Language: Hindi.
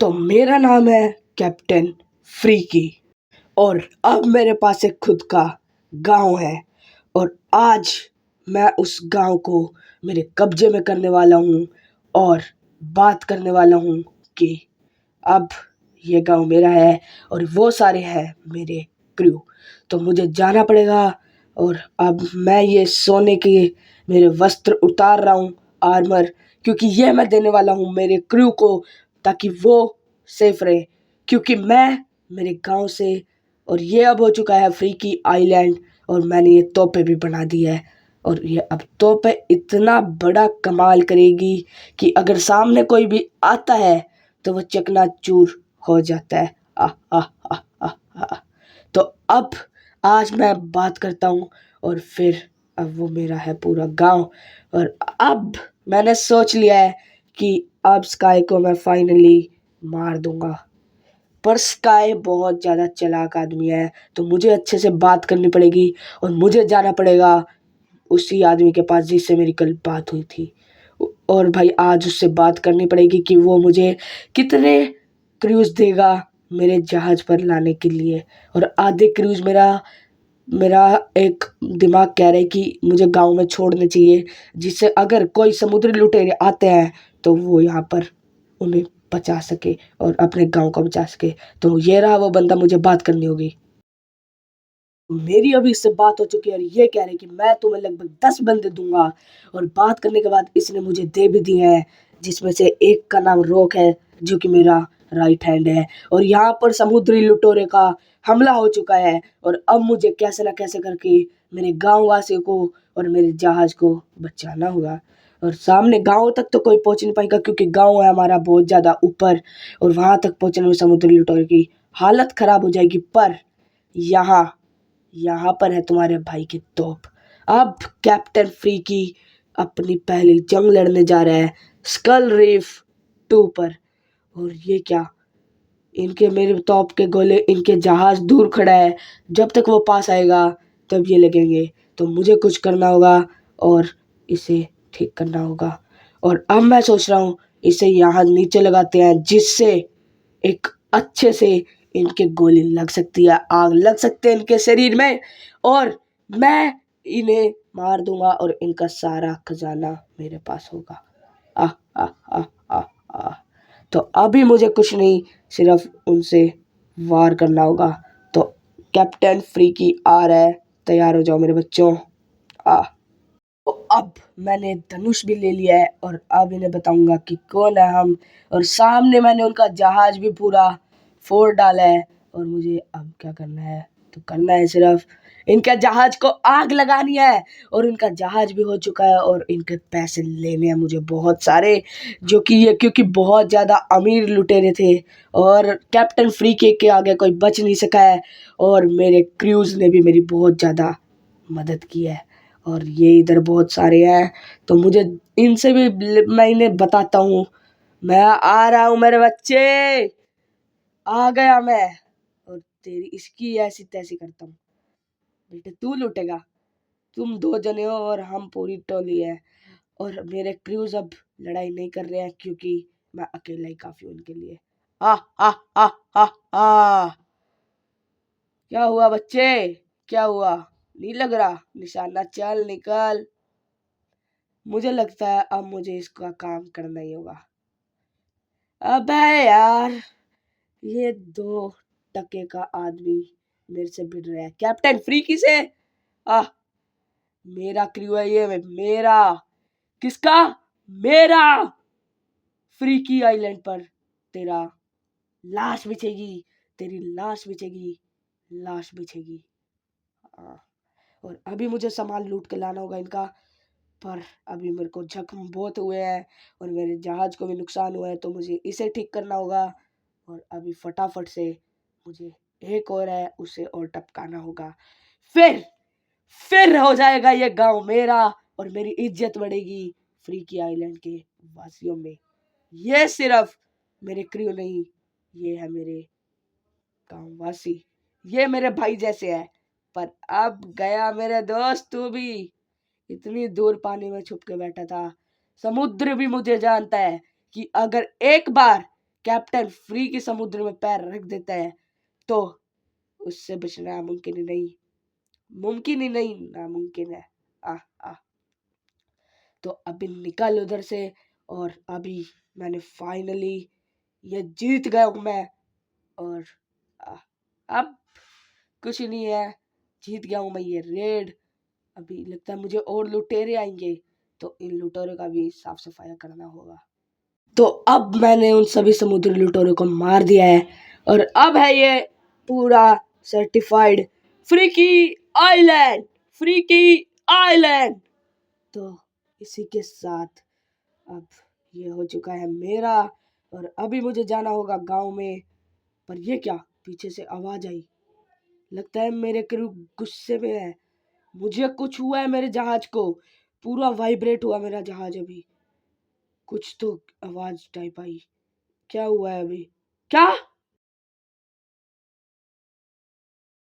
तो मेरा नाम है कैप्टन फ्रीकी और अब मेरे पास एक खुद का गांव है और आज मैं उस गांव को मेरे कब्जे में करने वाला हूँ और बात करने वाला हूँ कि अब ये गांव मेरा है और वो सारे हैं मेरे क्रू। तो मुझे जाना पड़ेगा और अब मैं ये सोने के मेरे वस्त्र उतार रहा हूँ, आर्मर, क्योंकि ये मैं देने वाला हूँ मेरे क्रू को ताकि वो सेफ रहे, क्योंकि मैं मेरे गांव से और ये अब हो चुका है फ्रीकी आइलैंड और मैंने ये तोपे भी बना दी है और ये अब तोपे इतना बड़ा कमाल करेगी कि अगर सामने कोई भी आता है तो वो चकनाचूर हो जाता है। आ आ आ आ आ तो अब आज मैं बात करता हूँ और फिर अब वो मेरा है पूरा गांव और अब मैंने सोच लिया है कि अब स्काई को मैं फाइनली मार दूंगा। पर स्काई बहुत ज़्यादा चालाक आदमी है तो मुझे अच्छे से बात करनी पड़ेगी और मुझे जाना पड़ेगा उसी आदमी के पास जिससे मेरी कल बात हुई थी और भाई आज उससे बात करनी पड़ेगी कि वो मुझे कितने क्रूज देगा मेरे जहाज पर लाने के लिए। और आधे क्रूज मेरा मेरा एक दिमाग कह रहा है कि मुझे गांव में छोड़ने चाहिए, जिससे अगर कोई समुद्री लुटेरे आते हैं तो वो यहाँ पर उन्हें बचा सके और अपने गांव को बचा सके। तो ये रहा वो बंदा, मुझे बात करनी होगी। मेरी अभी इससे बात हो चुकी है और ये कह रहे हैं कि मैं तुम्हें लगभग 10 बंदे दूंगा और बात करने के बाद इसने मुझे दे भी दिए हैं, जिसमें से एक का नाम रॉक है जो कि मेरा राइट हैंड है। और यहाँ पर समुद्री लुटेरे का हमला हो चुका है और अब मुझे कैसे ना कैसे करके मेरे गाँव वासियों को और मेरे जहाज को बचाना होगा। और सामने गाँव तक तो कोई पहुँच नहीं पाएगा क्योंकि गाँव है हमारा बहुत ज़्यादा ऊपर और वहाँ तक पहुँचने में समुद्री लुटेरे की हालत ख़राब हो जाएगी। पर यहाँ यहाँ पर है तुम्हारे भाई की तोप। अब कैप्टन फ्रीकी अपनी पहली जंग लड़ने जा रहा है स्कल रीफ 2 पर। और ये क्या, इनके मेरे तोप के गोले, इनके जहाज दूर खड़ा है, जब तक वो पास आएगा तब ये लगेंगे। तो मुझे कुछ करना होगा और इसे ठीक करना होगा। और अब मैं सोच रहा हूँ इसे यहाँ नीचे लगाते हैं, जिससे एक अच्छे से इनके गोली लग सकती है, आग लग सकते हैं इनके शरीर में और मैं इन्हें मार दूंगा और इनका सारा खजाना मेरे पास होगा। आ आ आ आ आ तो अभी मुझे कुछ नहीं, सिर्फ उनसे वार करना होगा। तो कैप्टन फ्रीकी आ रहा है, तैयार हो जाओ मेरे बच्चों। आ तो अब मैंने धनुष भी ले लिया है और अब इन्हें बताऊंगा कि कौन है हम। और सामने मैंने उनका जहाज भी पूरा फोड़ डाला है और मुझे अब क्या करना है, तो करना है सिर्फ इनका जहाज को आग लगानी है। और इनका जहाज भी हो चुका है और इनके पैसे लेने हैं मुझे बहुत सारे, जो कि ये क्योंकि बहुत ज़्यादा अमीर लुटेरे थे और कैप्टन फ्रीके के आगे कोई बच नहीं सका है। और मेरे क्रूज ने भी मेरी बहुत ज़्यादा मदद की है और ये इधर बहुत सारे हैं। तो मुझे इनसे भी मैं इन्हें बताता हूँ, मैं आ रहा हूँ मेरे बच्चे, आ गया मैं और तेरी इसकी ऐसी तैसी करता हूँ। बेटे तू लूटेगा, तुम 2 जने हो और हम पूरी टोली है। और मेरे क्रूज अब लड़ाई नहीं कर रहे हैं क्योंकि मैं अकेला ही काफी हूँ उनके लिए। आ आ आ आ आ क्या हुआ बच्चे, क्या हुआ, नहीं लग रहा निशाना, चल निकल। मुझे लगता है अब मुझे इसका काम करना ही होगा। अबे यार, ये 2 टके का आदमी मेरे से भिड़ रहा है कैप्टन फ्रीकी से। आह, मेरा क्रू है ये, मेरा, किसका, मेरा। फ्रीकी आइलैंड पर तेरा लाश बिछेगी, तेरी लाश बिछेगी, लाश बिछेगी। और अभी मुझे सामान लूट के लाना होगा इनका, पर अभी मेरे को जख्म बहुत हुए हैं और मेरे जहाज को भी नुकसान हुआ है, तो मुझे इसे ठीक करना होगा। और अभी फटाफट से मुझे एक और है उसे और टपकाना होगा, फिर हो जाएगा ये गांव मेरा और मेरी इज्जत बढ़ेगी फ्रीकी आइलैंड के वासियों में। ये सिर्फ मेरे क्रू नहीं, ये है मेरे गांववासी, ये मेरे भाई जैसे है। पर अब गया मेरे दोस्त, तू भी इतनी दूर पानी में छुप के बैठा था। समुद्र भी मुझे जानता है कि अगर एक बार कैप्टन फ्री के समुद्र में पैर रख देता है तो उससे बचना मुमकिन ही नहीं नामुमकिन है। आह आह। तो अभी निकल उधर से, और अभी मैंने फाइनली ये जीत गया हूं मैं। और अब कुछ नहीं है, जीत गया हूं मैं ये रेड। अभी लगता है मुझे और लुटेरे आएंगे, तो इन लुटेरों का भी साफ सफाई करना होगा। तो अब मैंने उन सभी समुद्री लुटेरों को मार दिया है, और अब है ये पूरा certified freaky island, freaky island. तो इसी के साथ अब ये हो चुका है मेरा, और अभी मुझे जाना होगा गांव में। पर ये क्या, पीछे से आवाज आई, लगता है मेरे क्रू गुस्से में है। मुझे कुछ हुआ है, मेरे जहाज को पूरा वाइब्रेट हुआ मेरा जहाज। अभी कुछ तो आवाज टाइप आई, क्या हुआ है अभी? क्या